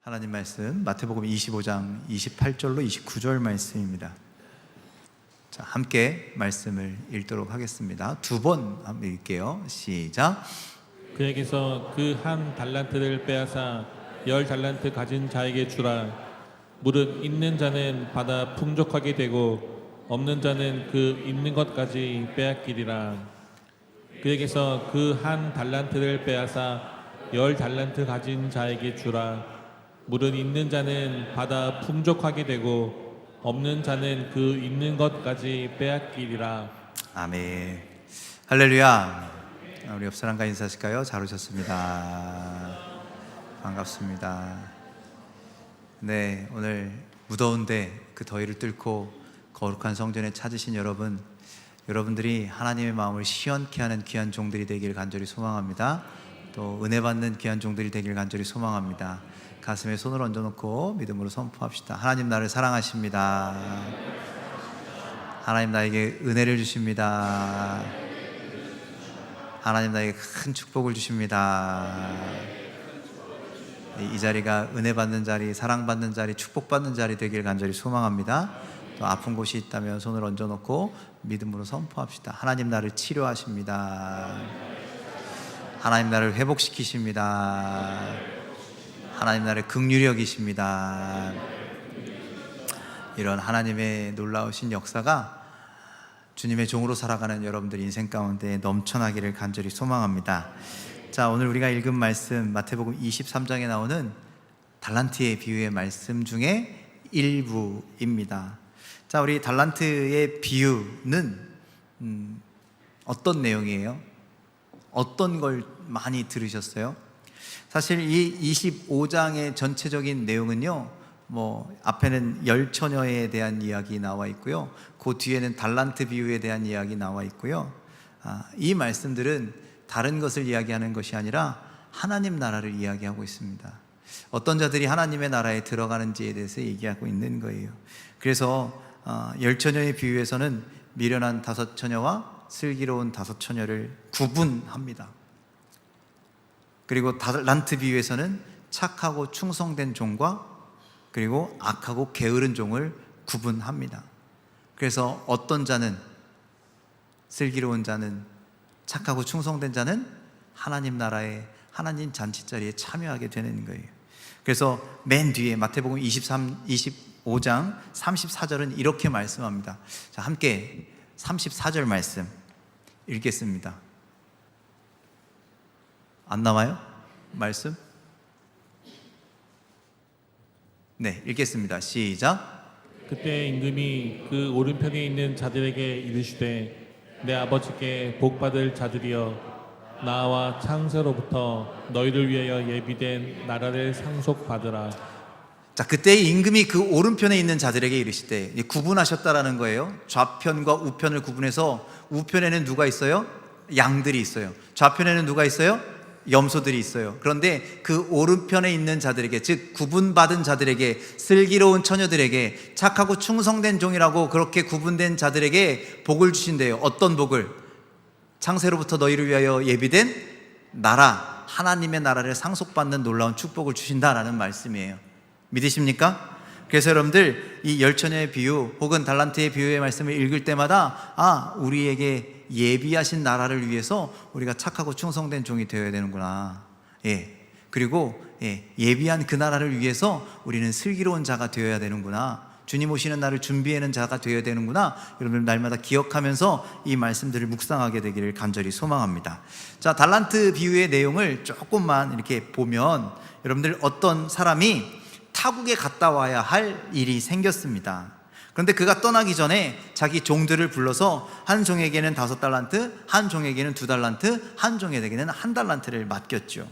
하나님 말씀 마태복음 25장 28절로 29절 말씀입니다. 자, 함께 말씀을 읽도록 하겠습니다. 두 번 한번 읽게요. 시작. 그에게서 그 한 달란트를 빼앗아 10달란트 가진 자에게 주라. 무릇 있는 자는 받아 풍족하게 되고 없는 자는 그 있는 것까지 빼앗기리라. 그에게서 그 한 달란트를 빼앗아 10달란트 가진 자에게 주라. 무릇 있는 자는 받아 풍족하게 되고 없는 자는 그 있는 것까지 빼앗기리라. 아멘. 할렐루야. 우리 옆 사람과 인사하실까요? 잘 오셨습니다. 반갑습니다. 네, 오늘 무더운데 그 더위를 뚫고 거룩한 성전에 찾으신 여러분들이 하나님의 마음을 시원케 하는 귀한 종들이 되길 간절히 소망합니다. 또 은혜 받는 귀한 종들이 되길 간절히 소망합니다. 가슴에 손을 얹어놓고 믿음으로 선포합시다. 하나님 나를 사랑하십니다. 하나님 나에게 은혜를 주십니다. 하나님 나에게 큰 축복을 주십니다. 이 자리가 은혜 받는 자리, 사랑받는 자리, 축복받는 자리 되길 간절히 소망합니다. 또 아픈 곳이 있다면 손을 얹어놓고 믿음으로 선포합시다. 하나님 나를 치료하십니다. 하나님 나를 회복시키십니다. 하나님 나를 긍휼히 여기십니다. 이런 하나님의 놀라우신 역사가 주님의 종으로 살아가는 여러분들 인생 가운데 넘쳐나기를 간절히 소망합니다. 자, 오늘 우리가 읽은 말씀 마태복음 23장에 나오는 달란트의 비유의 말씀 중에 일부입니다. 자, 우리 달란트의 비유는 어떤 내용이에요? 어떤 걸 많이 들으셨어요? 사실 이 25장의 전체적인 내용은요, 앞에는 10처녀에 대한 이야기 나와 있고요, 그 뒤에는 달란트 비유에 대한 이야기 나와 있고요. 이 말씀들은 다른 것을 이야기하는 것이 아니라 하나님 나라를 이야기하고 있습니다. 어떤 자들이 하나님의 나라에 들어가는지에 대해서 얘기하고 있는 거예요. 그래서 10처녀의 비유에서는 미련한 5처녀와 슬기로운 5처녀를 구분합니다. 그리고 달란트 비유에서는 착하고 충성된 종과 그리고 악하고 게으른 종을 구분합니다. 그래서 어떤 자는, 슬기로운 자는, 착하고 충성된 자는 하나님 나라에, 하나님 잔치자리에 참여하게 되는 거예요. 그래서 맨 뒤에 마태복음 25장 34절은 이렇게 말씀합니다. 자, 함께 34절 말씀 읽겠습니다. 안 나와요? 말씀? 네, 읽겠습니다. 시작. 그때 임금이 그 오른편에 있는 자들에게 이르시되 내 아버지께 복받을 자들이여 나와 창세로부터 너희를 위하여 예비된 나라를 상속받으라. 자, 그때 임금이 그 오른편에 있는 자들에게 이르시되, 구분하셨다라는 거예요. 좌편과 우편을 구분해서 우편에는 누가 있어요? 양들이 있어요. 좌편에는 누가 있어요? 염소들이 있어요. 그런데 그 오른편에 있는 자들에게, 즉 구분받은 자들에게, 슬기로운 처녀들에게, 착하고 충성된 종이라고 그렇게 구분된 자들에게 복을 주신대요. 어떤 복을? 창세로부터 너희를 위하여 예비된 나라, 하나님의 나라를 상속받는 놀라운 축복을 주신다라는 말씀이에요. 믿으십니까? 그래서 여러분들 이 10처녀의 비유 혹은 달란트의 비유의 말씀을 읽을 때마다 우리에게 예비하신 나라를 위해서 우리가 착하고 충성된 종이 되어야 되는구나. 그리고 예비한 그 나라를 위해서 우리는 슬기로운 자가 되어야 되는구나. 주님 오시는 날을 준비하는 자가 되어야 되는구나. 여러분들 날마다 기억하면서 이 말씀들을 묵상하게 되기를 간절히 소망합니다. 자, 달란트 비유의 내용을 조금만 이렇게 보면 여러분들 어떤 사람이 타국에 갔다 와야 할 일이 생겼습니다. 그런데 그가 떠나기 전에 자기 종들을 불러서 한 종에게는 5달란트, 한 종에게는 2달란트, 한 종에게는 1달란트를 맡겼죠.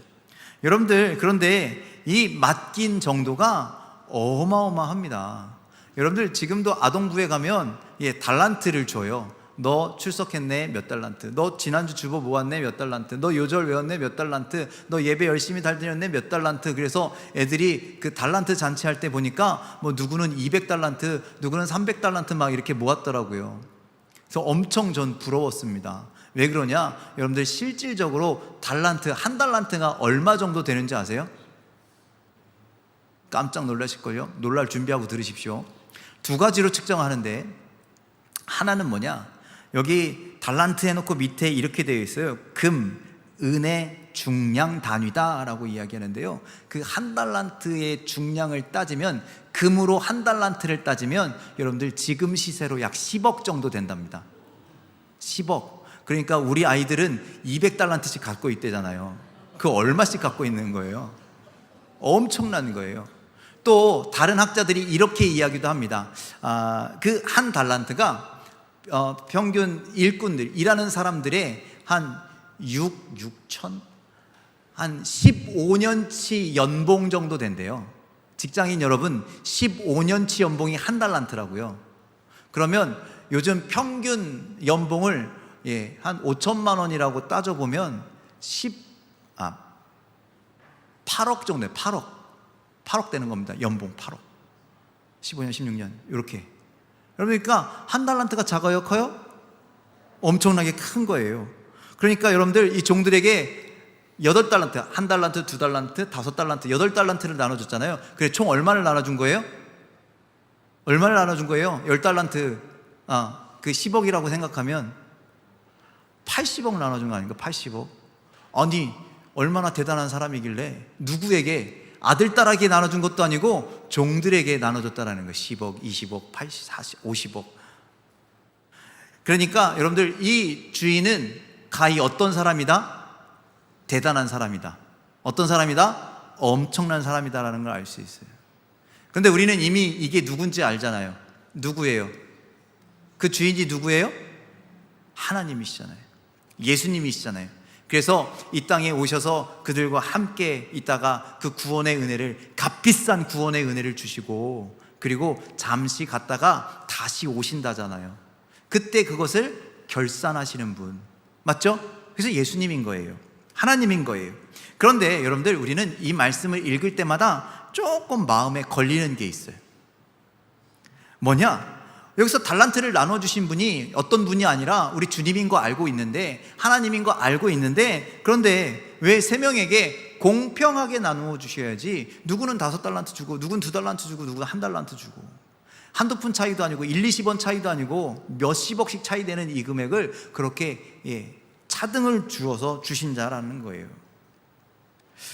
여러분들, 그런데 이 맡긴 정도가 어마어마합니다. 여러분들 지금도 아동부에 가면 달란트를 줘요. 너 출석했네, 몇 달란트. 너 지난주 주보 모았네, 몇 달란트. 너 요절 외웠네, 몇 달란트. 너 예배 열심히 다녔네, 몇 달란트. 그래서 애들이 그 달란트 잔치할 때 보니까 누구는 200달란트, 누구는 300달란트 막 이렇게 모았더라고요. 그래서 엄청 전 부러웠습니다. 왜 그러냐? 여러분들 실질적으로 달란트, 1달란트가 얼마 정도 되는지 아세요? 깜짝 놀라실걸요? 놀랄 준비하고 들으십시오. 두 가지로 측정하는데, 하나는 뭐냐? 여기 달란트 해놓고 밑에 이렇게 되어 있어요. 금, 은의 중량 단위다 라고 이야기하는데요, 그 한 달란트의 중량을 따지면, 금으로 한 달란트를 따지면 여러분들 지금 시세로 약 10억 정도 된답니다. 10억. 그러니까 우리 아이들은 200달란트씩 갖고 있대잖아요. 그 얼마씩 갖고 있는 거예요? 엄청난 거예요. 또 다른 학자들이 이렇게 이야기도 합니다. 그 한 달란트가 평균 일꾼들, 일하는 사람들의 한 6천? 한 15년치 연봉 정도 된대요. 직장인 여러분, 15년치 연봉이 한 달란트라고요. 그러면 요즘 평균 연봉을 한 5천만 원이라고 따져보면 8억 정도 돼요. 8억 되는 겁니다. 연봉 8억. 15년, 16년 이렇게. 그러니까 한 달란트가 작아요? 커요? 엄청나게 큰 거예요. 그러니까 여러분들 이 종들에게 8달란트, 한 달란트, 2달란트, 5달란트, 8달란트를 나눠줬잖아요. 그래 총 얼마를 나눠준 거예요? 얼마를 나눠준 거예요? 10달란트, 그 10억이라고 생각하면 80억 나눠준 거 아닌가? 80억. 아니 얼마나 대단한 사람이길래 누구에게, 아들 딸에게 나눠준 것도 아니고 종들에게 나눠줬다라는 거예요. 10억, 20억, 80, 40, 50억. 그러니까 여러분들 이 주인은 가히 어떤 사람이다? 대단한 사람이다. 어떤 사람이다? 엄청난 사람이다라는 걸 알 수 있어요. 그런데 우리는 이미 이게 누군지 알잖아요. 누구예요? 그 주인이 누구예요? 하나님이시잖아요. 예수님이시잖아요. 그래서 이 땅에 오셔서 그들과 함께 있다가 그 구원의 은혜를, 값비싼 구원의 은혜를 주시고, 그리고 잠시 갔다가 다시 오신다잖아요. 그때 그것을 결산하시는 분, 맞죠? 그래서 예수님인 거예요. 하나님인 거예요. 그런데 여러분들, 우리는 이 말씀을 읽을 때마다 조금 마음에 걸리는 게 있어요. 뭐냐? 여기서 달란트를 나눠주신 분이 어떤 분이 아니라 우리 주님인 거 알고 있는데, 하나님인 거 알고 있는데, 그런데 왜 세 명에게 공평하게 나누어 주셔야지, 누구는 5달란트 주고 누구는 2달란트 주고 누구는 1달란트 주고, 한두 푼 차이도 아니고 1, 20원 차이도 아니고 몇십억씩 차이 되는 이 금액을 그렇게 차등을 주어서 주신 자라는 거예요.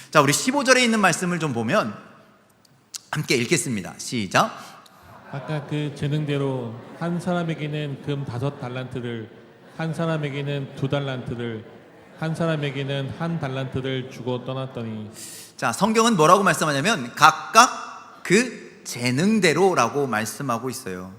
자, 우리 15절에 있는 말씀을 좀 보면 함께 읽겠습니다. 시작. 아까 그 재능대로 한 사람에게는 금 5달란트를, 한 사람에게는 2달란트를, 한 사람에게는 1달란트를 주고 떠났더니. 자, 성경은 뭐라고 말씀하냐면 각각 그 재능대로라고 말씀하고 있어요.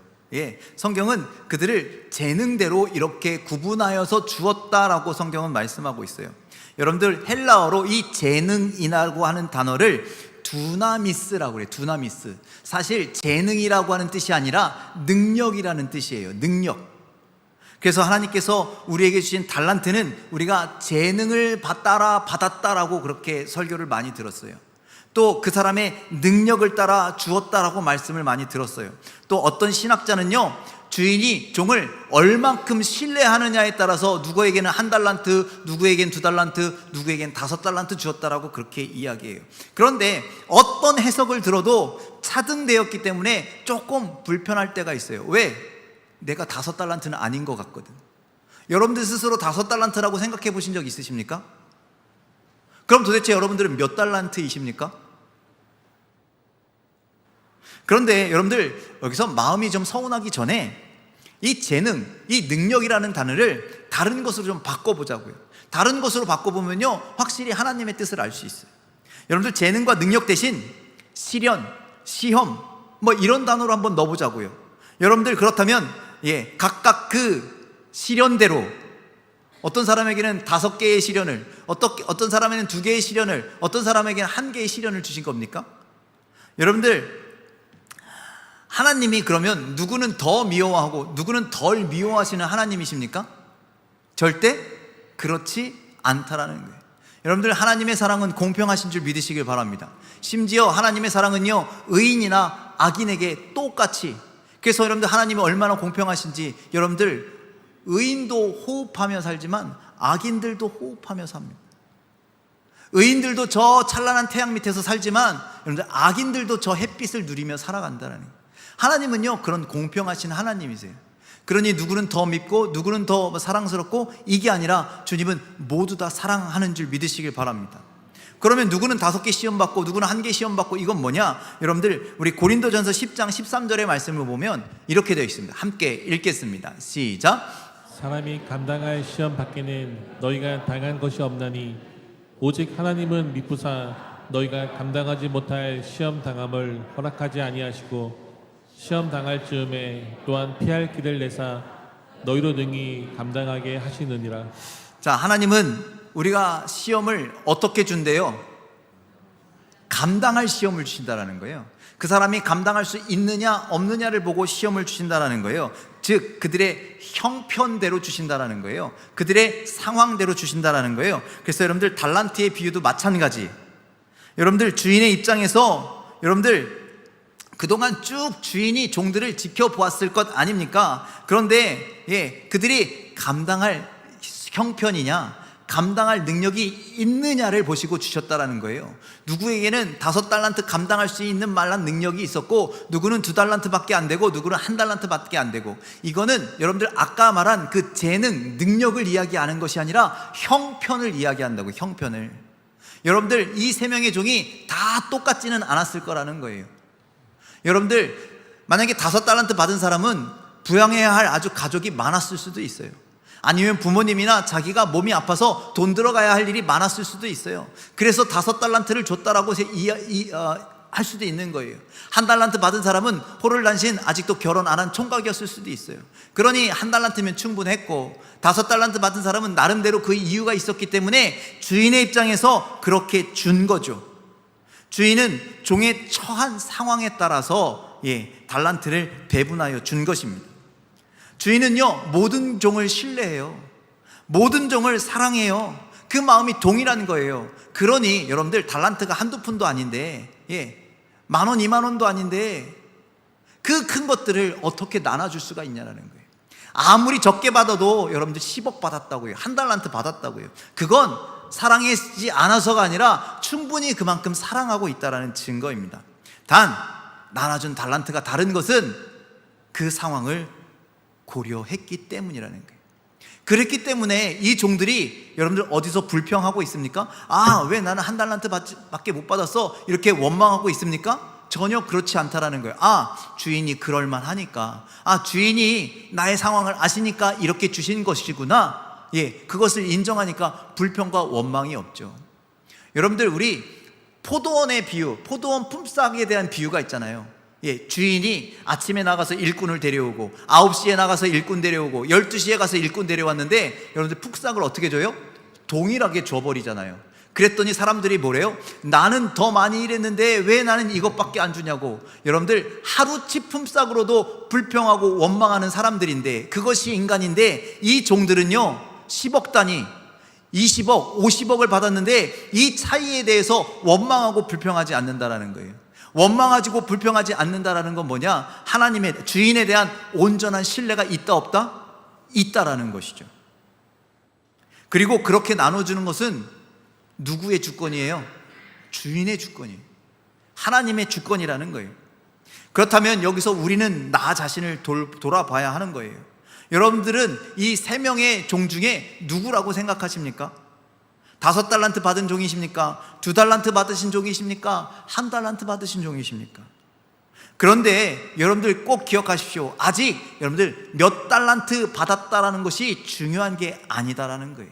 성경은 그들을 재능대로 이렇게 구분하여서 주었다라고 성경은 말씀하고 있어요. 여러분들 헬라어로 이 재능이라고 하는 단어를 두나미스라고 그래요. 두나미스. 사실 재능이라고 하는 뜻이 아니라 능력이라는 뜻이에요. 능력. 그래서 하나님께서 우리에게 주신 달란트는 우리가 재능을 받았다라고 그렇게 설교를 많이 들었어요. 또 그 사람의 능력을 따라 주었다라고 말씀을 많이 들었어요. 또 어떤 신학자는요, 주인이 종을 얼만큼 신뢰하느냐에 따라서 누구에게는 1달란트, 누구에게는 2달란트, 누구에게는 5달란트 주었다라고 그렇게 이야기해요. 그런데 어떤 해석을 들어도 차등되었기 때문에 조금 불편할 때가 있어요. 왜? 내가 5달란트는 아닌 것 같거든. 여러분들 스스로 5달란트라고 생각해 보신 적 있으십니까? 그럼 도대체 여러분들은 몇 달란트이십니까? 그런데 여러분들 여기서 마음이 좀 서운하기 전에 이 재능, 이 능력이라는 단어를 다른 것으로 좀 바꿔보자고요. 다른 것으로 바꿔보면요, 확실히 하나님의 뜻을 알 수 있어요. 여러분들 재능과 능력 대신 시련, 시험 뭐 이런 단어로 한번 넣어보자고요. 여러분들 그렇다면 각각 그 시련대로, 어떤 사람에게는 5개의 시련을, 어떤 사람에게는 2개의 시련을, 어떤 사람에게는 1개의 시련을 주신 겁니까? 여러분들, 하나님이 그러면 누구는 더 미워하고 누구는 덜 미워하시는 하나님이십니까? 절대 그렇지 않다라는 거예요. 여러분들, 하나님의 사랑은 공평하신 줄 믿으시길 바랍니다. 심지어 하나님의 사랑은요, 의인이나 악인에게 똑같이. 그래서 여러분들, 하나님이 얼마나 공평하신지, 여러분들 의인도 호흡하며 살지만 악인들도 호흡하며 삽니다. 의인들도 저 찬란한 태양 밑에서 살지만 여러분들 악인들도 저 햇빛을 누리며 살아간다는 거예요. 하나님은요 그런 공평하신 하나님이세요. 그러니 누구는 더 밉고 누구는 더 사랑스럽고 이게 아니라 주님은 모두 다 사랑하는 줄 믿으시길 바랍니다. 그러면 누구는 5개 시험 받고 누구는 1개 시험 받고 이건 뭐냐? 여러분들 우리 고린도전서 10장 13절의 말씀을 보면 이렇게 되어 있습니다. 함께 읽겠습니다. 시작. 사람이 감당할 시험 밖에는 너희가 당한 것이 없나니 오직 하나님은 미쁘사 너희가 감당하지 못할 시험 당함을 허락하지 아니하시고 시험 당할 즈음에 또한 피할 길을 내사 너희로 능히 감당하게 하시느니라. 자, 하나님은 우리가 시험을 어떻게 준대요? 감당할 시험을 주신다라는 거예요. 그 사람이 감당할 수 있느냐 없느냐를 보고 시험을 주신다라는 거예요. 즉 그들의 형편대로 주신다라는 거예요. 그들의 상황대로 주신다라는 거예요. 그래서 여러분들 달란트의 비유도 마찬가지. 여러분들 주인의 입장에서 여러분들 그동안 쭉 주인이 종들을 지켜보았을 것 아닙니까? 그런데 그들이 감당할 형편이냐 감당할 능력이 있느냐를 보시고 주셨다라는 거예요. 누구에게는 5달란트 감당할 수 있는 말란 능력이 있었고 누구는 2달란트밖에 안 되고 누구는 1달란트밖에 안 되고, 이거는 여러분들 아까 말한 그 재능, 능력을 이야기하는 것이 아니라 형편을 이야기한다고. 형편을. 여러분들 이 3명의 종이 다 똑같지는 않았을 거라는 거예요. 여러분들 만약에 5달란트 받은 사람은 부양해야 할 아주 가족이 많았을 수도 있어요. 아니면 부모님이나 자기가 몸이 아파서 돈 들어가야 할 일이 많았을 수도 있어요. 그래서 5달란트를 줬다라고 할 수도 있는 거예요. 1달란트 받은 사람은 호롤단신 아직도 결혼 안 한 총각이었을 수도 있어요. 그러니 1달란트면 충분했고 5달란트 받은 사람은 나름대로 그 이유가 있었기 때문에 주인의 입장에서 그렇게 준 거죠. 주인은 종의 처한 상황에 따라서 달란트를 배분하여 준 것입니다. 주인은요 모든 종을 신뢰해요. 모든 종을 사랑해요. 그 마음이 동일한 거예요. 그러니 여러분들 달란트가 한두 푼도 아닌데 10,000원 20,000원도 아닌데 그 큰 것들을 어떻게 나눠줄 수가 있냐라는 거예요. 아무리 적게 받아도 여러분들 10억 받았다고요. 1달란트 받았다고요. 그건 사랑하지 않아서가 아니라 충분히 그만큼 사랑하고 있다는 증거입니다. 단 나눠준 달란트가 다른 것은 그 상황을 고려했기 때문이라는 거예요. 그랬기 때문에 이 종들이 여러분들 어디서 불평하고 있습니까? 왜 나는 1달란트 밖에 못 받았어? 이렇게 원망하고 있습니까? 전혀 그렇지 않다라는 거예요. 주인이 그럴만 하니까, 주인이 나의 상황을 아시니까 이렇게 주신 것이구나. 그것을 인정하니까 불평과 원망이 없죠. 여러분들 우리 포도원의 비유, 포도원 품삯에 대한 비유가 있잖아요. 주인이 아침에 나가서 일꾼을 데려오고 9시에 나가서 일꾼 데려오고 12시에 가서 일꾼 데려왔는데 여러분들 품삯을 어떻게 줘요? 동일하게 줘버리잖아요. 그랬더니 사람들이 뭐래요? 나는 더 많이 일했는데 왜 나는 이것밖에 안 주냐고. 여러분들 하루치 품삯으로도 불평하고 원망하는 사람들인데, 그것이 인간인데, 이 종들은요 10억 단위 20억 50억을 받았는데 이 차이에 대해서 원망하고 불평하지 않는다라는 거예요. 원망하고 불평하지 않는다라는 건 뭐냐? 하나님의, 주인에 대한 온전한 신뢰가 있다 없다? 있다라는 것이죠. 그리고 그렇게 나눠주는 것은 누구의 주권이에요? 주인의 주권이에요. 하나님의 주권이라는 거예요. 그렇다면 여기서 우리는 나 자신을 돌아봐야 하는 거예요. 여러분들은 이 3명의 종 중에 누구라고 생각하십니까? 5달란트 받은 종이십니까? 2달란트 받으신 종이십니까? 1달란트 받으신 종이십니까? 그런데 여러분들 꼭 기억하십시오. 아직 여러분들 몇 달란트 받았다라는 것이 중요한 게 아니다라는 거예요.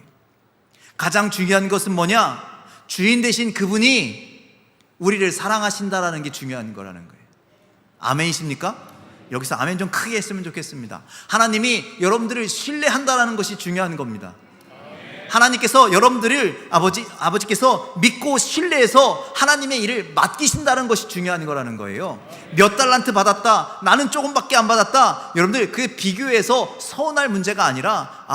가장 중요한 것은 뭐냐? 주인 되신 그분이 우리를 사랑하신다라는 게 중요한 거라는 거예요. 아멘이십니까? 여기서 아멘 좀 크게 했으면 좋겠습니다. 하나님이 여러분들을 신뢰한다라는 것이 중요한 겁니다. 하나님께서 여러분들을 아버지께서 믿고 신뢰해서 하나님의 일을 맡기신다는 것이 중요한 거라는 거예요. 몇 달란트 받았다, 나는 조금밖에 안 받았다, 여러분들 그 비교해서 서운할 문제가 아니라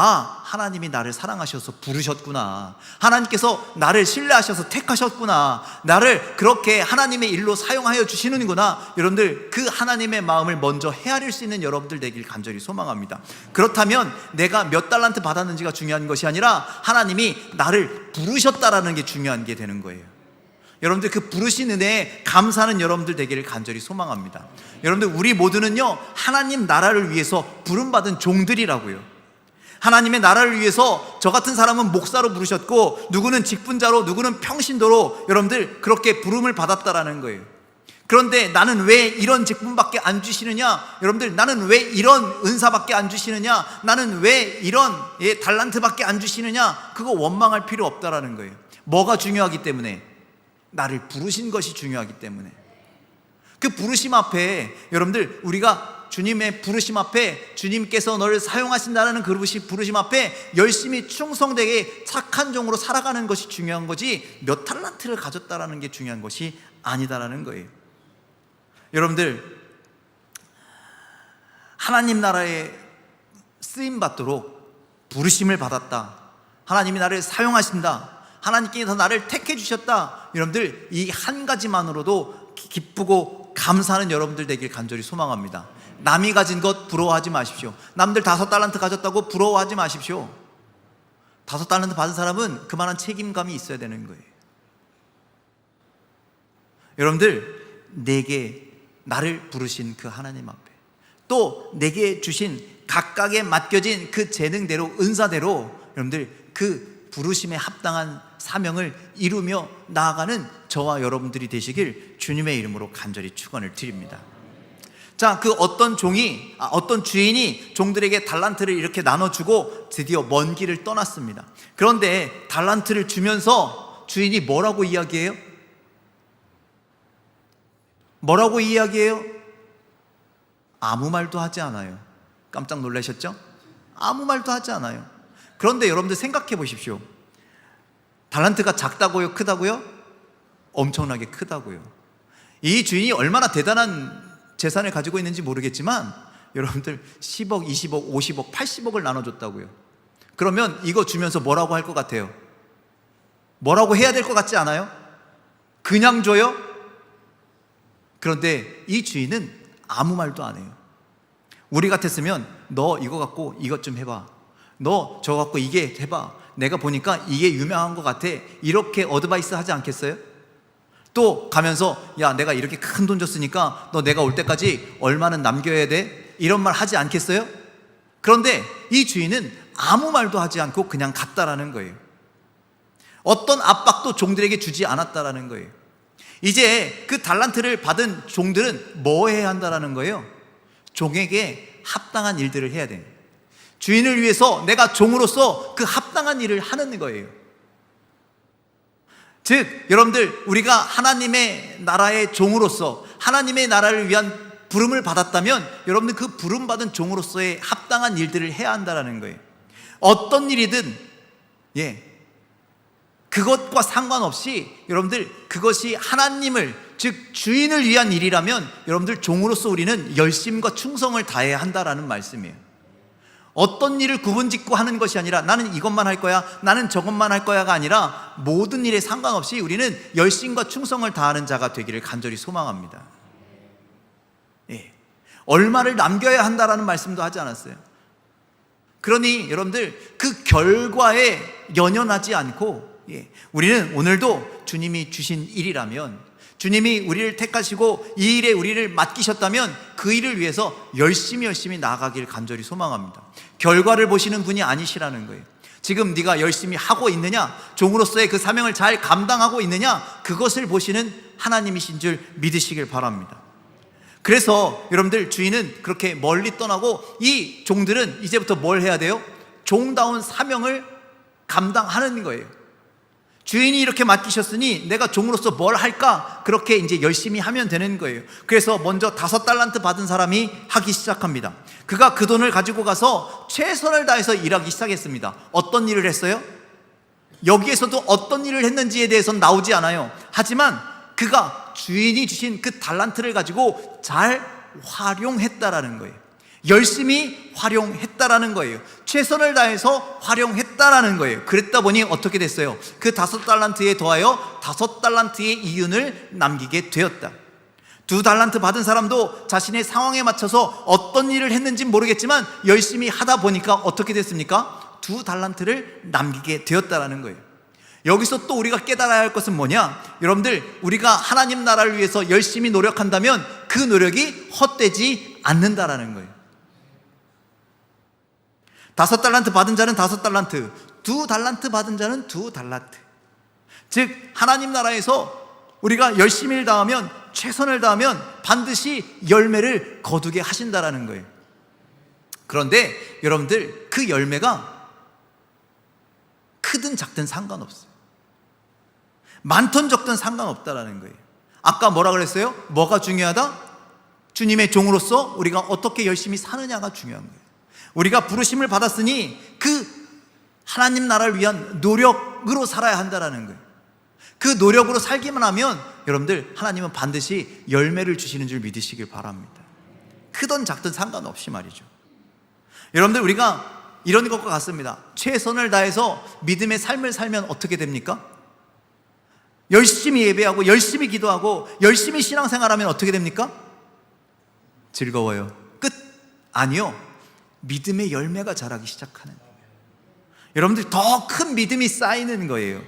하나님이 나를 사랑하셔서 부르셨구나, 하나님께서 나를 신뢰하셔서 택하셨구나, 나를 그렇게 하나님의 일로 사용하여 주시는구나. 여러분들 그 하나님의 마음을 먼저 헤아릴 수 있는 여러분들 되길 간절히 소망합니다. 그렇다면 내가 몇 달란트 받았는지가 중요한 것이 아니라 하나님이 나를 부르셨다라는 게 중요한 게 되는 거예요. 여러분들 그 부르신 은혜에 감사하는 여러분들 되기를 간절히 소망합니다. 여러분들 우리 모두는요 하나님 나라를 위해서 부름받은 종들이라고요. 하나님의 나라를 위해서 저 같은 사람은 목사로 부르셨고 누구는 직분자로 누구는 평신도로 여러분들 그렇게 부름을 받았다라는 거예요. 그런데 나는 왜 이런 직분밖에 안 주시느냐? 여러분들 나는 왜 이런 은사밖에 안 주시느냐? 나는 왜 이런 달란트밖에 안 주시느냐? 그거 원망할 필요 없다라는 거예요. 뭐가 중요하기 때문에? 나를 부르신 것이 중요하기 때문에. 그 부르심 앞에 여러분들 우리가 주님의 부르심 앞에 주님께서 너를 사용하신다는 그 부르심 앞에 열심히 충성되게 착한 종으로 살아가는 것이 중요한 거지 몇 달란트를 가졌다라는 게 중요한 것이 아니다라는 거예요. 여러분들 하나님 나라에 쓰임받도록 부르심을 받았다, 하나님이 나를 사용하신다, 하나님께서 나를 택해 주셨다, 여러분들 이 한 가지만으로도 기쁘고 감사하는 여러분들 되길 간절히 소망합니다. 남이 가진 것 부러워하지 마십시오. 남들 5달란트 가졌다고 부러워하지 마십시오. 5달란트 받은 사람은 그만한 책임감이 있어야 되는 거예요. 여러분들 내게 나를 부르신 그 하나님 앞에 또 내게 주신 각각에 맡겨진 그 재능대로 은사대로 여러분들 그 부르심에 합당한 사명을 이루며 나아가는 저와 여러분들이 되시길 주님의 이름으로 간절히 축원을 드립니다. 자, 그 어떤 주인이 종들에게 달란트를 이렇게 나눠주고 드디어 먼 길을 떠났습니다. 그런데 달란트를 주면서 주인이 뭐라고 이야기해요? 뭐라고 이야기해요? 아무 말도 하지 않아요. 깜짝 놀라셨죠? 아무 말도 하지 않아요. 그런데 여러분들 생각해 보십시오. 달란트가 작다고요? 크다고요? 엄청나게 크다고요. 이 주인이 얼마나 대단한 재산을 가지고 있는지 모르겠지만 여러분들 10억, 20억, 50억, 80억을 나눠줬다고요. 그러면 이거 주면서 뭐라고 할 것 같아요? 뭐라고 해야 될 것 같지 않아요? 그냥 줘요? 그런데 이 주인은 아무 말도 안 해요. 우리 같았으면 너 이거 갖고 이것 좀 해봐, 너 저거 갖고 이게 해봐, 내가 보니까 이게 유명한 것 같아, 이렇게 어드바이스 하지 않겠어요? 또 가면서 야 내가 이렇게 큰 돈 줬으니까 너 내가 올 때까지 얼마는 남겨야 돼, 이런 말 하지 않겠어요? 그런데 이 주인은 아무 말도 하지 않고 그냥 갔다라는 거예요. 어떤 압박도 종들에게 주지 않았다라는 거예요. 이제 그 달란트를 받은 종들은 뭐 해야 한다라는 거예요? 종에게 합당한 일들을 해야 돼요. 주인을 위해서 내가 종으로서 그 합당한 일을 하는 거예요. 즉 여러분들 우리가 하나님의 나라의 종으로서 하나님의 나라를 위한 부름을 받았다면 여러분들 그 부름받은 종으로서의 합당한 일들을 해야 한다는 거예요. 어떤 일이든 그것과 상관없이 여러분들 그것이 하나님을 즉 주인을 위한 일이라면 여러분들 종으로서 우리는 열심과 충성을 다해야 한다라는 말씀이에요. 어떤 일을 구분짓고 하는 것이 아니라 나는 이것만 할 거야, 나는 저것만 할 거야가 아니라 모든 일에 상관없이 우리는 열심과 충성을 다하는 자가 되기를 간절히 소망합니다. 얼마를 남겨야 한다라는 말씀도 하지 않았어요. 그러니 여러분들 그 결과에 연연하지 않고 우리는 오늘도 주님이 주신 일이라면, 주님이 우리를 택하시고 이 일에 우리를 맡기셨다면 그 일을 위해서 열심히 나아가길 간절히 소망합니다. 결과를 보시는 분이 아니시라는 거예요. 지금 네가 열심히 하고 있느냐, 종으로서의 그 사명을 잘 감당하고 있느냐, 그것을 보시는 하나님이신 줄 믿으시길 바랍니다. 그래서 여러분들 주인은 그렇게 멀리 떠나고 이 종들은 이제부터 뭘 해야 돼요? 종다운 사명을 감당하는 거예요. 주인이 이렇게 맡기셨으니 내가 종으로서 뭘 할까? 그렇게 이제 열심히 하면 되는 거예요. 그래서 먼저 5달란트 받은 사람이 하기 시작합니다. 그가 그 돈을 가지고 가서 최선을 다해서 일하기 시작했습니다. 어떤 일을 했어요? 여기에서도 어떤 일을 했는지에 대해서는 나오지 않아요. 하지만 그가 주인이 주신 그 달란트를 가지고 잘 활용했다라는 거예요. 열심히 활용했다라는 거예요. 최선을 다해서 활용했다라는 거예요. 그랬다 보니 어떻게 됐어요? 그 5달란트에 더하여 5달란트의 이윤을 남기게 되었다. 2달란트 받은 사람도 자신의 상황에 맞춰서 어떤 일을 했는지 모르겠지만 열심히 하다 보니까 어떻게 됐습니까? 2달란트를 남기게 되었다라는 거예요. 여기서 또 우리가 깨달아야 할 것은 뭐냐? 여러분들, 우리가 하나님 나라를 위해서 열심히 노력한다면 그 노력이 헛되지 않는다라는 거예요. 5달란트 받은 자는 5달란트, 2달란트 받은 자는 2달란트. 즉 하나님 나라에서 우리가 열심히 일 다하면, 최선을 다하면 반드시 열매를 거두게 하신다라는 거예요. 그런데 여러분들, 그 열매가 크든 작든 상관없어요. 많든 적든 상관없다라는 거예요. 아까 뭐라 그랬어요? 뭐가 중요하다? 주님의 종으로서 우리가 어떻게 열심히 사느냐가 중요한 거예요. 우리가 부르심을 받았으니 그 하나님 나라를 위한 노력으로 살아야 한다라는 거예요. 그 노력으로 살기만 하면 여러분들, 하나님은 반드시 열매를 주시는 줄 믿으시길 바랍니다. 크든 작든 상관없이 말이죠. 여러분들, 우리가 이런 것과 같습니다. 최선을 다해서 믿음의 삶을 살면 어떻게 됩니까? 열심히 예배하고 열심히 기도하고 열심히 신앙생활하면 어떻게 됩니까? 즐거워요. 끝? 아니요. 믿음의 열매가 자라기 시작하는 거예요. 여러분들, 더 큰 믿음이 쌓이는 거예요.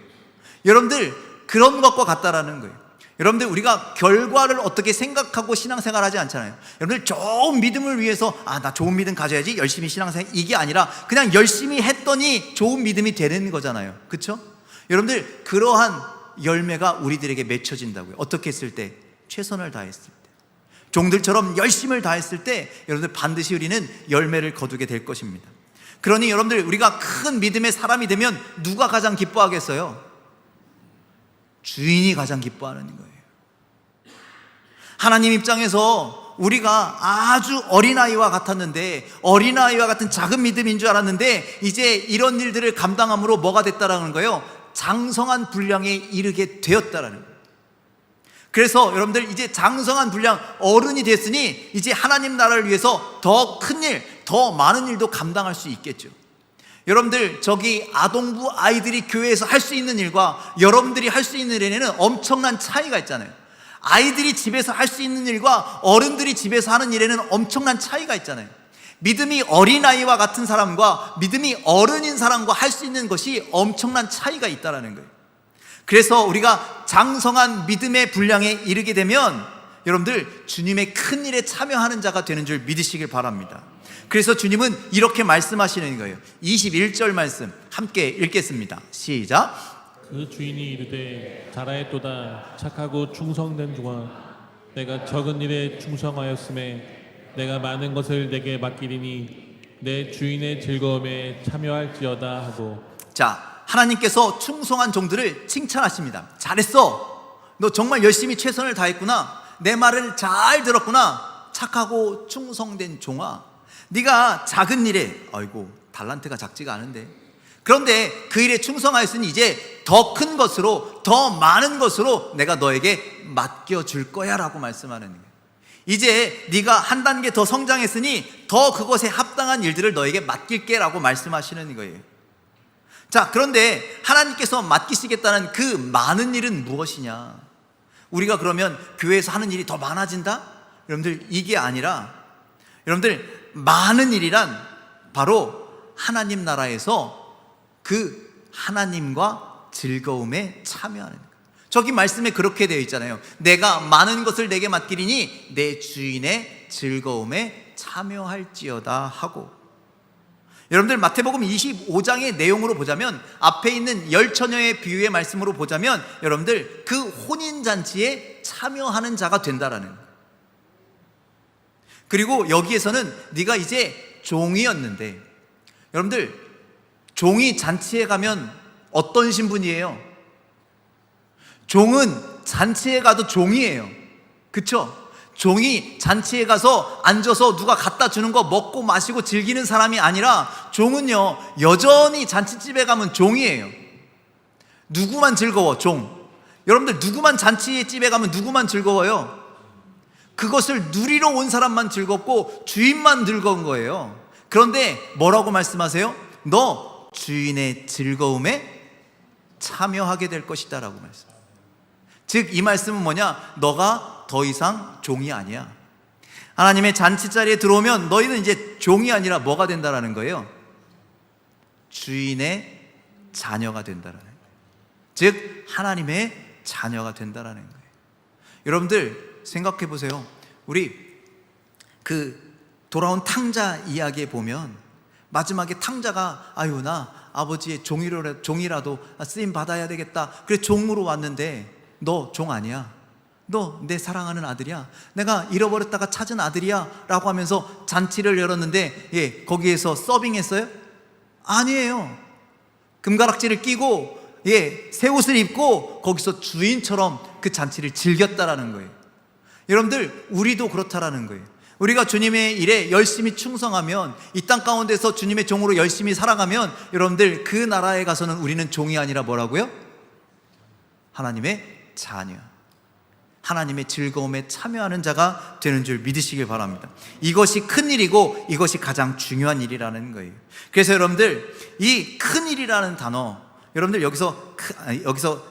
여러분들, 그런 것과 같다라는 거예요. 여러분들, 우리가 결과를 어떻게 생각하고 신앙생활 하지 않잖아요. 여러분들, 좋은 믿음을 위해서 나 좋은 믿음 가져야지, 열심히 신앙생활, 이게 아니라 그냥 열심히 했더니 좋은 믿음이 되는 거잖아요. 그렇죠? 여러분들, 그러한 열매가 우리들에게 맺혀진다고요. 어떻게 했을 때? 최선을 다했을 때, 종들처럼 열심을 다했을 때 여러분들, 반드시 우리는 열매를 거두게 될 것입니다. 그러니 여러분들, 우리가 큰 믿음의 사람이 되면 누가 가장 기뻐하겠어요? 주인이 가장 기뻐하는 거예요. 하나님 입장에서 우리가 아주 어린아이와 같았는데, 어린아이와 같은 작은 믿음인 줄 알았는데, 이제 이런 일들을 감당함으로 뭐가 됐다라는 거예요? 장성한 분량에 이르게 되었다라는 거예요. 그래서 여러분들, 이제 장성한 분량, 어른이 됐으니 이제 하나님 나라를 위해서 더 큰 일, 더 많은 일도 감당할 수 있겠죠. 여러분들, 저기 아동부 아이들이 교회에서 할 수 있는 일과 여러분들이 할 수 있는 일에는 엄청난 차이가 있잖아요. 아이들이 집에서 할 수 있는 일과 어른들이 집에서 하는 일에는 엄청난 차이가 있잖아요. 믿음이 어린아이와 같은 사람과 믿음이 어른인 사람과 할 수 있는 것이 엄청난 차이가 있다는 거예요. 그래서 우리가 장성한 믿음의 분량에 이르게 되면 여러분들, 주님의 큰 일에 참여하는 자가 되는 줄 믿으시길 바랍니다. 그래서 주님은 이렇게 말씀하시는 거예요. 21절 말씀 함께 읽겠습니다. 시작. 그 주인이 이르되 잘하였도다. 착하고 충성된 종아, 내가 적은 일에 충성하였음에 내가 많은 것을 내게 맡기리니 내 주인의 즐거움에 참여할지어다 하고. 자, 하나님께서 충성한 종들을 칭찬하십니다. 잘했어. 너 정말 열심히 최선을 다했구나. 내 말을 잘 들었구나. 착하고 충성된 종아, 네가 작은 일에, 아이고 달란트가 작지가 않은데, 그런데 그 일에 충성하였으니 이제 더 큰 것으로, 더 많은 것으로 내가 너에게 맡겨줄 거야 라고 말씀하는 거예요. 이제 네가 한 단계 더 성장했으니 더 그것에 합당한 일들을 너에게 맡길게 라고 말씀하시는 거예요. 자, 그런데 하나님께서 맡기시겠다는 그 많은 일은 무엇이냐? 우리가 그러면 교회에서 하는 일이 더 많아진다? 여러분들, 이게 아니라, 여러분들, 많은 일이란 바로 하나님 나라에서 그 하나님과 즐거움에 참여하는 거예요. 저기 말씀에 그렇게 되어 있잖아요. 내가 많은 것을 내게 맡기리니 내 주인의 즐거움에 참여할지어다 하고. 여러분들, 마태복음 25장의 내용으로 보자면, 앞에 있는 열처녀의 비유의 말씀으로 보자면 여러분들, 그 혼인잔치에 참여하는 자가 된다라는 거예요. 그리고 여기에서는 네가 이제 종이었는데, 여러분들, 종이 잔치에 가면 어떤 신분이에요? 종은 잔치에 가도 종이에요. 그쵸? 종이 잔치에 가서 앉아서 누가 갖다 주는 거 먹고 마시고 즐기는 사람이 아니라, 종은요, 여전히 잔치집에 가면 종이에요. 누구만 즐거워? 종. 여러분들, 누구만 잔치집에 가면 누구만 즐거워요? 그것을 누리러 온 사람만 즐겁고 주인만 즐거운 거예요. 그런데 뭐라고 말씀하세요? 너 주인의 즐거움에 참여하게 될 것이다 라고 말씀. 즉, 이 말씀은 뭐냐? 너가 더 이상 종이 아니야. 하나님의 잔치자리에 들어오면 너희는 이제 종이 아니라 뭐가 된다라는 거예요? 주인의 자녀가 된다라는 거예요. 즉 하나님의 자녀가 된다라는 거예요. 여러분들 생각해 보세요. 우리 그 돌아온 탕자 이야기에 보면 마지막에 탕자가 아유 나 아버지의 종이라도 쓰임 받아야 되겠다. 그래 종으로 왔는데 너 종 아니야. 너 내 사랑하는 아들이야. 내가 잃어버렸다가 찾은 아들이야 라고 하면서 잔치를 열었는데 거기에서 서빙했어요? 아니에요. 금가락지를 끼고 새 옷을 입고 거기서 주인처럼 그 잔치를 즐겼다라는 거예요. 여러분들 우리도 그렇다라는 거예요. 우리가 주님의 일에 열심히 충성하면, 이 땅 가운데서 주님의 종으로 열심히 살아가면 여러분들 그 나라에 가서는 우리는 종이 아니라 뭐라고요? 하나님의 자녀, 하나님의 즐거움에 참여하는 자가 되는 줄 믿으시길 바랍니다. 이것이 큰 일이고 이것이 가장 중요한 일이라는 거예요. 그래서 여러분들 이 큰 일이라는 단어, 여러분들 여기서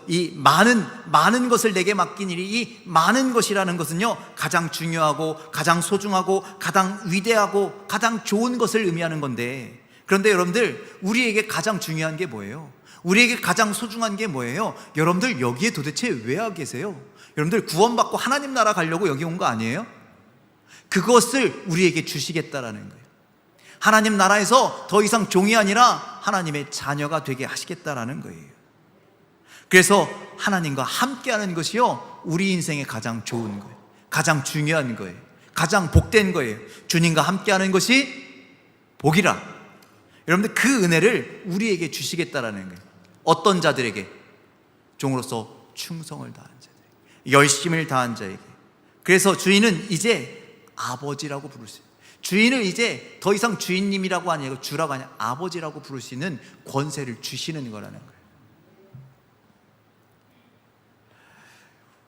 이 많은 것을 내게 맡긴 일이, 이 많은 것이라는 것은요 가장 중요하고 가장 소중하고 가장 위대하고 가장 좋은 것을 의미하는 건데, 그런데 여러분들 우리에게 가장 중요한 게 뭐예요? 우리에게 가장 소중한 게 뭐예요? 여러분들 여기에 도대체 왜 와 계세요? 여러분들 구원받고 하나님 나라 가려고 여기 온 거 아니에요? 그것을 우리에게 주시겠다라는 거예요. 하나님 나라에서 더 이상 종이 아니라 하나님의 자녀가 되게 하시겠다라는 거예요. 그래서 하나님과 함께하는 것이요 우리 인생의 가장 좋은 거예요. 가장 중요한 거예요. 가장 복된 거예요. 주님과 함께하는 것이 복이라. 여러분들 그 은혜를 우리에게 주시겠다라는 거예요. 어떤 자들에게? 종으로서 충성을 다한 자들에게, 열심을 다한 자에게. 그래서 주인은 이제 아버지라고 부를 수 있어요. 주인을 이제 더 이상 주인님이라고 아니고 주라고 아니라 아버지라고 부를 수 있는 권세를 주시는 거라는 거예요.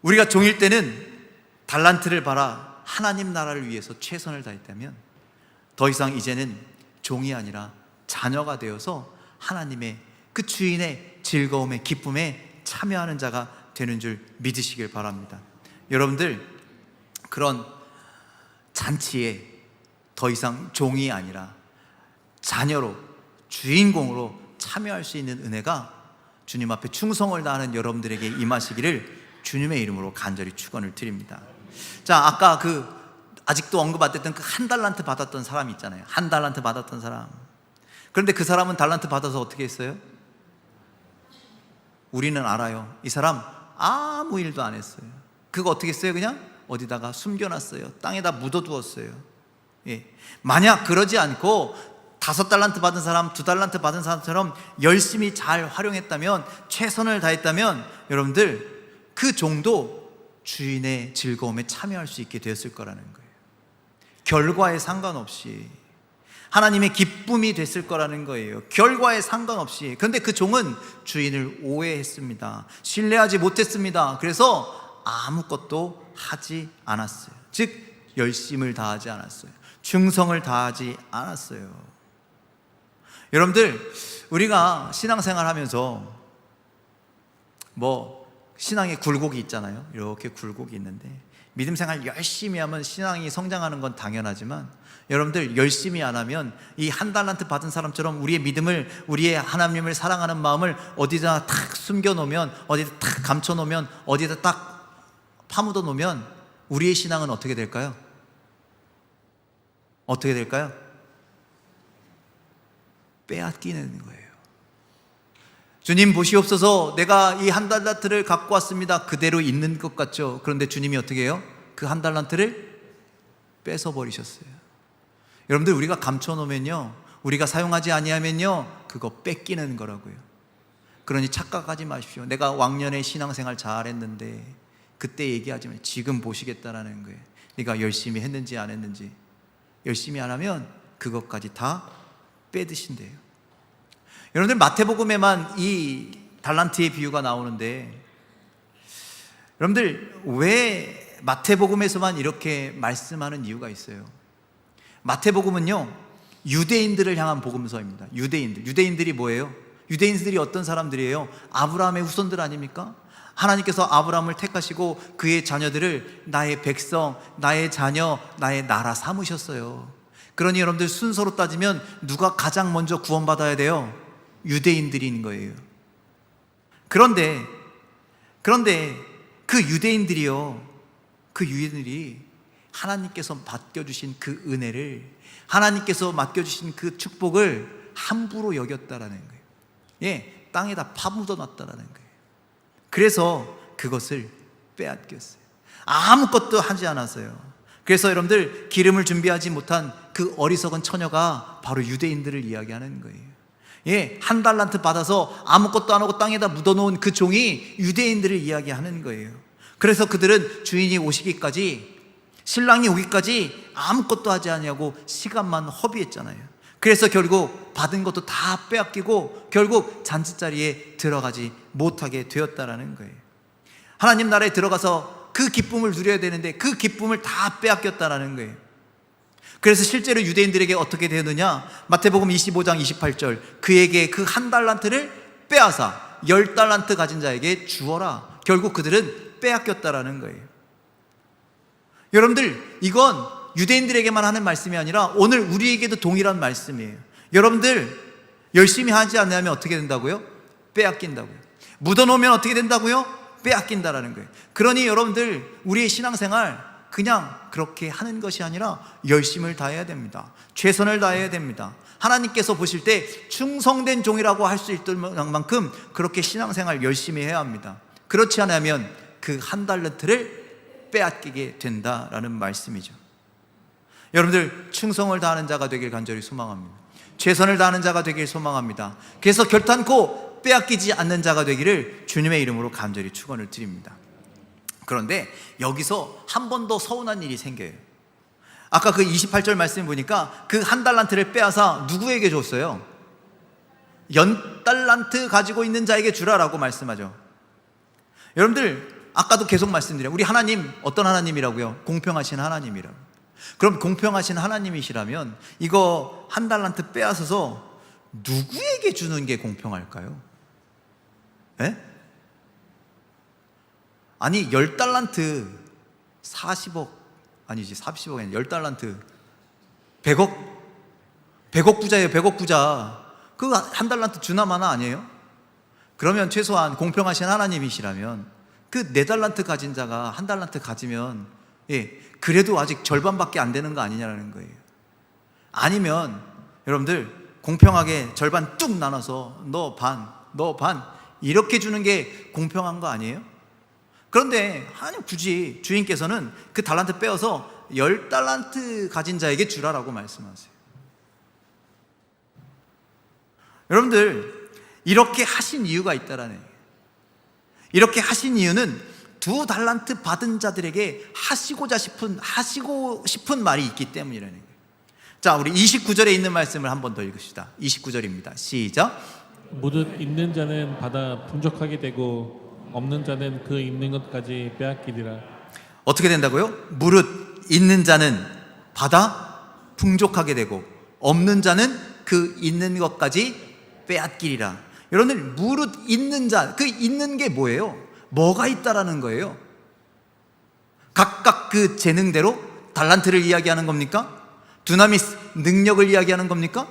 우리가 종일 때는 달란트를 받아 하나님 나라를 위해서 최선을 다했다면, 더 이상 이제는 종이 아니라 자녀가 되어서 하나님의 그 주인의 즐거움에 기쁨에 참여하는 자가 되는 줄 믿으시길 바랍니다. 여러분들 그런 잔치에 더 이상 종이 아니라 자녀로, 주인공으로 참여할 수 있는 은혜가 주님 앞에 충성을 다하는 여러분들에게 임하시기를 주님의 이름으로 간절히 축원을 드립니다. 자, 아까 아직도 언급 안 됐던 그 한 달란트 받았던 사람 있잖아요. 한 달란트 받았던 사람. 그런데 그 사람은 달란트 받아서 어떻게 했어요? 우리는 알아요. 이 사람 아무 일도 안 했어요. 그거 어떻게 했어요? 그냥 어디다가 숨겨놨어요. 땅에다 묻어두었어요. 만약 그러지 않고 5달란트 받은 사람, 2달란트 받은 사람처럼 열심히 잘 활용했다면, 최선을 다했다면 여러분들 그 종도 주인의 즐거움에 참여할 수 있게 되었을 거라는 거예요. 결과에 상관없이 하나님의 기쁨이 됐을 거라는 거예요. 결과에 상관없이. 그런데 그 종은 주인을 오해했습니다. 신뢰하지 못했습니다. 그래서 아무것도 하지 않았어요. 즉 열심을 다하지 않았어요. 충성을 다하지 않았어요. 여러분들 우리가 신앙생활 하면서 신앙의 굴곡이 있잖아요. 이렇게 굴곡이 있는데, 믿음 생활 열심히 하면 신앙이 성장하는 건 당연하지만 여러분들 열심히 안 하면 이 한 달란트 받은 사람처럼 우리의 믿음을, 우리의 하나님을 사랑하는 마음을 어디다 탁 숨겨놓으면, 어디다 탁 감춰놓으면, 어디다 딱 파묻어 놓으면 우리의 신앙은 어떻게 될까요? 어떻게 될까요? 빼앗기는 거예요. 주님 보시옵소서, 내가 이 한 달란트를 갖고 왔습니다. 그대로 있는 것 같죠? 그런데 주님이 어떻게 해요? 그 한 달란트를 뺏어버리셨어요. 여러분들 우리가 감춰놓으면요, 우리가 사용하지 아니하면요, 그거 뺏기는 거라고요. 그러니 착각하지 마십시오. 내가 왕년에 신앙생활 잘했는데 그때 얘기하지 마세요. 지금 보시겠다라는 거예요. 네가 열심히 했는지 안 했는지. 열심히 안 하면 그것까지 다 빼드신대요. 여러분들 마태복음에만 이 달란트의 비유가 나오는데, 여러분들 왜 마태복음에서만 이렇게 말씀하는 이유가 있어요. 마태복음은요 유대인들을 향한 복음서입니다. 유대인들이 뭐예요? 유대인들이 어떤 사람들이에요? 아브라함의 후손들 아닙니까? 하나님께서 아브라함을 택하시고 그의 자녀들을 나의 백성, 나의 자녀, 나의 나라 삼으셨어요. 그러니 여러분들 순서로 따지면 누가 가장 먼저 구원받아야 돼요? 유대인들인 거예요. 그런데 그 유대인들이 하나님께서 맡겨주신 그 은혜를, 하나님께서 맡겨주신 그 축복을 함부로 여겼다라는 거예요. 예, 땅에다 파묻어 놨다라는 거예요. 그래서 그것을 빼앗겼어요. 아무것도 하지 않았어요. 그래서 여러분들, 기름을 준비하지 못한 그 어리석은 처녀가 바로 유대인들을 이야기하는 거예요. 예, 한 달란트 받아서 아무것도 안 하고 땅에다 묻어놓은 그 종이 유대인들을 이야기하는 거예요. 그래서 그들은 주인이 오시기까지, 신랑이 오기까지 아무것도 하지 않냐고 시간만 허비했잖아요. 그래서 결국 받은 것도 다 빼앗기고 결국 잔치자리에 들어가지 못하게 되었다라는 거예요. 하나님 나라에 들어가서 그 기쁨을 누려야 되는데 그 기쁨을 다 빼앗겼다라는 거예요. 그래서 실제로 유대인들에게 어떻게 되었느냐? 마태복음 25장 28절, 그에게 그 한 달란트를 빼앗아 10달란트 가진 자에게 주어라. 결국 그들은 빼앗겼다라는 거예요. 여러분들, 이건 유대인들에게만 하는 말씀이 아니라 오늘 우리에게도 동일한 말씀이에요. 여러분들, 열심히 하지 않으면 어떻게 된다고요? 빼앗긴다고요. 묻어놓으면 어떻게 된다고요? 빼앗긴다라는 거예요. 그러니 여러분들, 우리의 신앙생활 그냥 그렇게 하는 것이 아니라 열심을 다해야 됩니다. 최선을 다해야 됩니다. 하나님께서 보실 때 충성된 종이라고 할 수 있을 만큼 그렇게 신앙생활 열심히 해야 합니다. 그렇지 않으면 그 한 달란트를 빼앗기게 된다라는 말씀이죠. 여러분들, 충성을 다하는 자가 되길 간절히 소망합니다. 최선을 다하는 자가 되길 소망합니다. 그래서 결단코 빼앗기지 않는 자가 되기를 주님의 이름으로 간절히 축원을 드립니다. 그런데 여기서 한 번 더 서운한 일이 생겨요. 아까 그 28절 말씀 보니까 그 한 달란트를 빼앗아 누구에게 줬어요? 10달란트 가지고 있는 자에게 주라라고 말씀하죠. 여러분들, 아까도 계속 말씀드려요. 우리 하나님 어떤 하나님이라고요? 공평하신 하나님이라고. 그럼 공평하신 하나님이시라면 이거 한 달란트 빼앗아서 누구에게 주는 게 공평할까요? 예? 아니, 10달란트 40억, 아니지 40억이 아니라 10달란트 100억 부자예요. 100억 부자. 그 한 달란트 주나 마나 아니에요? 그러면 최소한 공평하신 하나님이시라면 그 4달란트 가진 자가 한 달란트 가지면, 예, 그래도 아직 절반밖에 안 되는 거 아니냐는 거예요. 아니면 여러분들, 공평하게 절반 뚝 나눠서 너 반, 너 반 이렇게 주는 게 공평한 거 아니에요? 그런데 아니, 굳이 주인께서는 그 달란트 빼어서 10달란트 가진 자에게 주라라고 말씀하세요. 여러분들, 이렇게 하신 이유가 있다라는 거예요. 이렇게 하신 이유는 2달란트 받은 자들에게 하시고 싶은 말이 있기 때문이라는 거예요. 자, 우리 29절에 있는 말씀을 한 번 더 읽읍시다. 29절입니다. 시작. 무릇 있는 자는 받아 풍족하게 되고 없는 자는 그 있는 것까지 빼앗기리라. 어떻게 된다고요? 무릇 있는 자는 받아 풍족하게 되고 없는 자는 그 있는 것까지 빼앗기리라. 여러분들, 무릇 있는 자, 그 있는 게 뭐예요? 뭐가 있다라는 거예요? 각각 그 재능대로 달란트를 이야기하는 겁니까? 두나미스, 능력을 이야기하는 겁니까?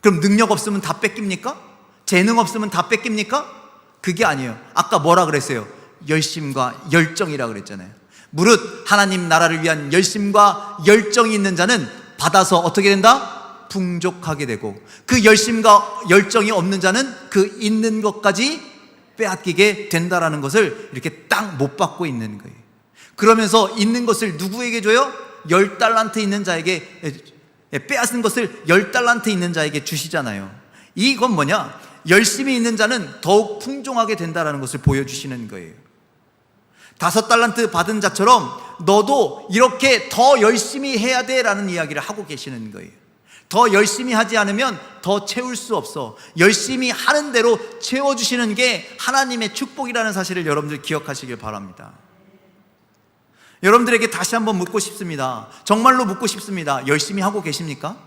그럼 능력 없으면 다 뺏깁니까? 재능 없으면 다 뺏깁니까? 그게 아니에요. 아까 뭐라 그랬어요? 열심과 열정이라 그랬잖아요. 무릇 하나님 나라를 위한 열심과 열정이 있는 자는 받아서 어떻게 된다? 풍족하게 되고, 그 열심과 열정이 없는 자는 그 있는 것까지 빼앗기게 된다라는 것을 이렇게 딱 못 받고 있는 거예요. 그러면서 있는 것을 누구에게 줘요? 10달란트 있는 자에게, 빼앗은 것을 10달란트 있는 자에게 주시잖아요. 이건 뭐냐? 열심히 있는 자는 더욱 풍족하게 된다라는 것을 보여주시는 거예요. 5달란트 받은 자처럼 너도 이렇게 더 열심히 해야 돼라는 이야기를 하고 계시는 거예요. 더 열심히 하지 않으면 더 채울 수 없어. 열심히 하는 대로 채워주시는 게 하나님의 축복이라는 사실을 여러분들 기억하시길 바랍니다. 여러분들에게 다시 한번 묻고 싶습니다. 정말로 묻고 싶습니다. 열심히 하고 계십니까?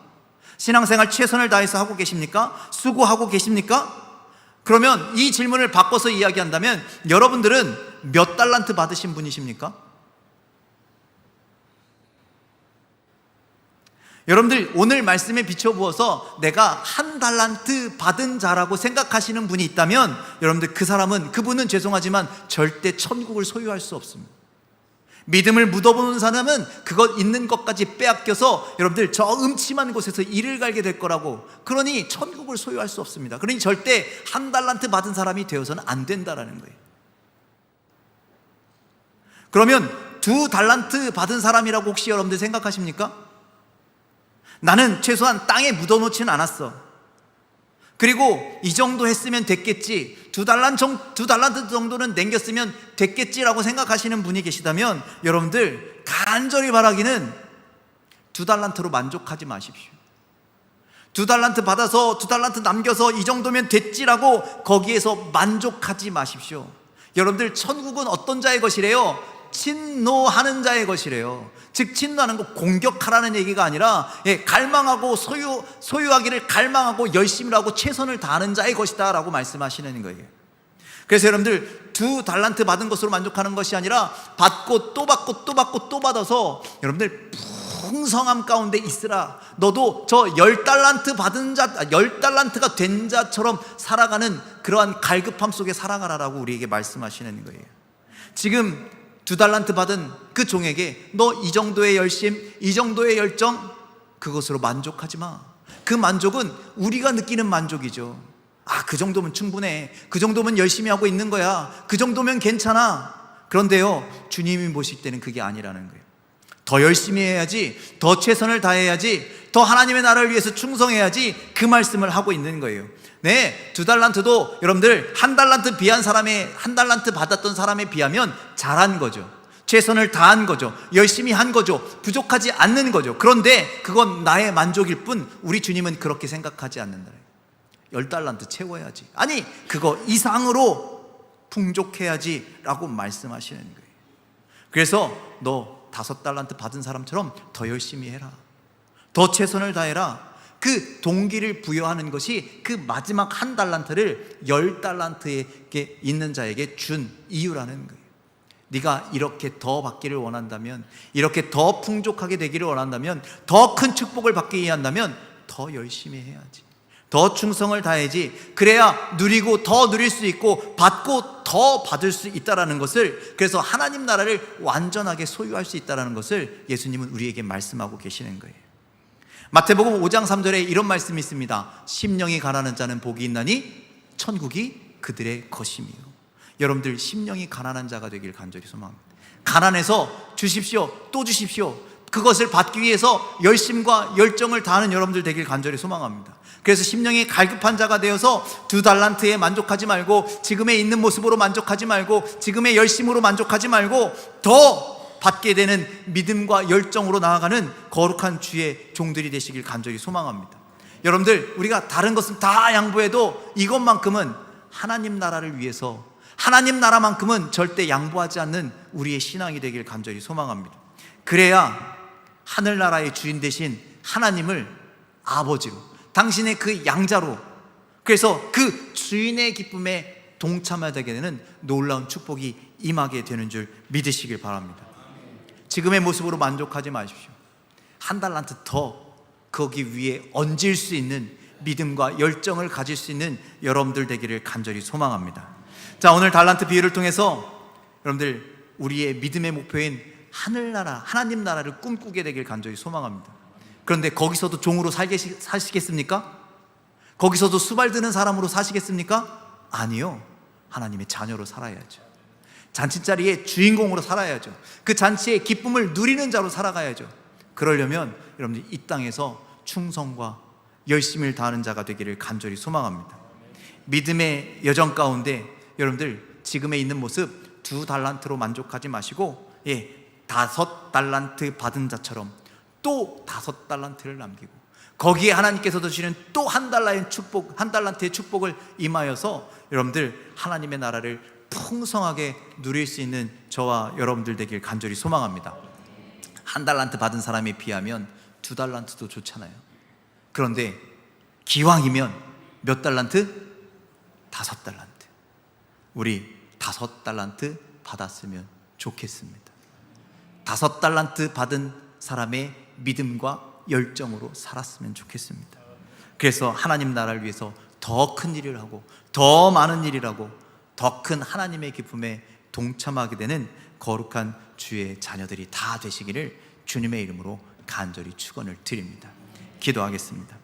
신앙생활 최선을 다해서 하고 계십니까? 수고하고 계십니까? 그러면 이 질문을 바꿔서 이야기한다면 여러분들은 몇 달란트 받으신 분이십니까? 여러분들 오늘 말씀에 비춰부어서 내가 한 달란트 받은 자라고 생각하시는 분이 있다면 여러분들 그분은 죄송하지만 절대 천국을 소유할 수 없습니다. 믿음을 묻어보는 사람은 그것 있는 것까지 빼앗겨서 여러분들 저 음침한 곳에서 이를 갈게 될 거라고, 그러니 천국을 소유할 수 없습니다. 그러니 절대 한 달란트 받은 사람이 되어서는 안 된다라는 거예요. 그러면 2달란트 받은 사람이라고 혹시 여러분들 생각하십니까? 나는 최소한 땅에 묻어놓지는 않았어. 그리고 이 정도 했으면 됐겠지, 2달란트 정도는 남겼으면 됐겠지라고 생각하시는 분이 계시다면 여러분들 간절히 바라기는 2달란트로 만족하지 마십시오. 2달란트 받아서 2달란트 남겨서 이 정도면 됐지라고 거기에서 만족하지 마십시오. 여러분들 천국은 어떤 자의 것이래요? 친노하는 자의 것이래요. 즉 친노하는 거 공격하라는 얘기가 아니라 갈망하고 소유하기를 갈망하고 열심히 하고 최선을 다하는 자의 것이다 라고 말씀하시는 거예요. 그래서 여러분들 2달란트 받은 것으로 만족하는 것이 아니라 받고 또 받고 또 받고 또 받아서 여러분들 풍성함 가운데 있으라. 너도 저 10달란트 받은 자, 10달란트가 된 자처럼 살아가는 그러한 갈급함 속에 살아가라라고 우리에게 말씀하시는 거예요. 지금 2달란트 받은 그 종에게 너 이 정도의 열심, 이 정도의 열정, 그것으로 만족하지 마. 그 만족은 우리가 느끼는 만족이죠. 그 정도면 충분해, 그 정도면 열심히 하고 있는 거야, 그 정도면 괜찮아. 그런데요, 주님이 보실 때는 그게 아니라는 거예요. 더 열심히 해야지, 더 최선을 다해야지, 더 하나님의 나라를 위해서 충성해야지, 그 말씀을 하고 있는 거예요. 네, 2달란트도 여러분들 한 달란트 받았던 사람에 비하면 잘한 거죠. 최선을 다한 거죠. 열심히 한 거죠. 부족하지 않는 거죠. 그런데 그건 나의 만족일 뿐 우리 주님은 그렇게 생각하지 않는다. 10달란트 채워야지, 아니 그거 이상으로 풍족해야지 라고 말씀하시는 거예요. 그래서 너 5달란트 받은 사람처럼 더 열심히 해라, 더 최선을 다해라. 그 동기를 부여하는 것이 그 마지막 1달란트를 10달란트에 있는 자에게 준 이유라는 거예요. 네가 이렇게 더 받기를 원한다면, 이렇게 더 풍족하게 되기를 원한다면, 더 큰 축복을 받기 위한다면 더 열심히 해야지, 더 충성을 다해야지. 그래야 누리고 더 누릴 수 있고 받고 더 받을 수 있다는 것을, 그래서 하나님 나라를 완전하게 소유할 수 있다는 것을 예수님은 우리에게 말씀하고 계시는 거예요. 마태복음 5장 3절에 이런 말씀이 있습니다. 심령이 가난한 자는 복이 있나니 천국이 그들의 것이며. 여러분들 심령이 가난한 자가 되길 간절히 소망합니다. 가난해서 주십시오, 또 주십시오, 그것을 받기 위해서 열심과 열정을 다하는 여러분들 되길 간절히 소망합니다. 그래서 심령이 갈급한 자가 되어서 2달란트에 만족하지 말고, 지금의 있는 모습으로 만족하지 말고, 지금의 열심으로 만족하지 말고, 더 받게 되는 믿음과 열정으로 나아가는 거룩한 주의 종들이 되시길 간절히 소망합니다. 여러분들 우리가 다른 것은 다 양보해도 이것만큼은 하나님 나라를 위해서, 하나님 나라만큼은 절대 양보하지 않는 우리의 신앙이 되길 간절히 소망합니다. 그래야 하늘나라의 주인 되신 하나님을 아버지로, 당신의 그 양자로, 그래서 그 주인의 기쁨에 동참하게 되는 놀라운 축복이 임하게 되는 줄 믿으시길 바랍니다. 지금의 모습으로 만족하지 마십시오. 1달란트 더 거기 위에 얹을 수 있는 믿음과 열정을 가질 수 있는 여러분들 되기를 간절히 소망합니다. 자, 오늘 달란트 비유를 통해서 여러분들 우리의 믿음의 목표인 하늘나라, 하나님 나라를 꿈꾸게 되길 간절히 소망합니다. 그런데 거기서도 종으로 사시겠습니까? 거기서도 수발드는 사람으로 사시겠습니까? 아니요, 하나님의 자녀로 살아야죠. 잔치자리의 주인공으로 살아야죠. 그 잔치의 기쁨을 누리는 자로 살아가야죠. 그러려면 여러분들 이 땅에서 충성과 열심을 다하는 자가 되기를 간절히 소망합니다. 믿음의 여정 가운데 여러분들 지금에 있는 모습 2달란트로 만족하지 마시고 5달란트 받은 자처럼 또 5달란트를 남기고, 거기에 하나님께서 주시는 또 1달란트의 축복을 임하여서 여러분들 하나님의 나라를 풍성하게 누릴 수 있는 저와 여러분들 되길 간절히 소망합니다. 1달란트 받은 사람에 비하면 2달란트도 좋잖아요. 그런데 기왕이면 몇 달란트? 5달란트. 우리 5달란트 받았으면 좋겠습니다. 5달란트 받은 사람의 믿음과 열정으로 살았으면 좋겠습니다. 그래서 하나님 나라를 위해서 더 큰 일을 하고 더 많은 일을 하고 더 큰 하나님의 기쁨에 동참하게 되는 거룩한 주의 자녀들이 다 되시기를 주님의 이름으로 간절히 축원을 드립니다. 기도하겠습니다.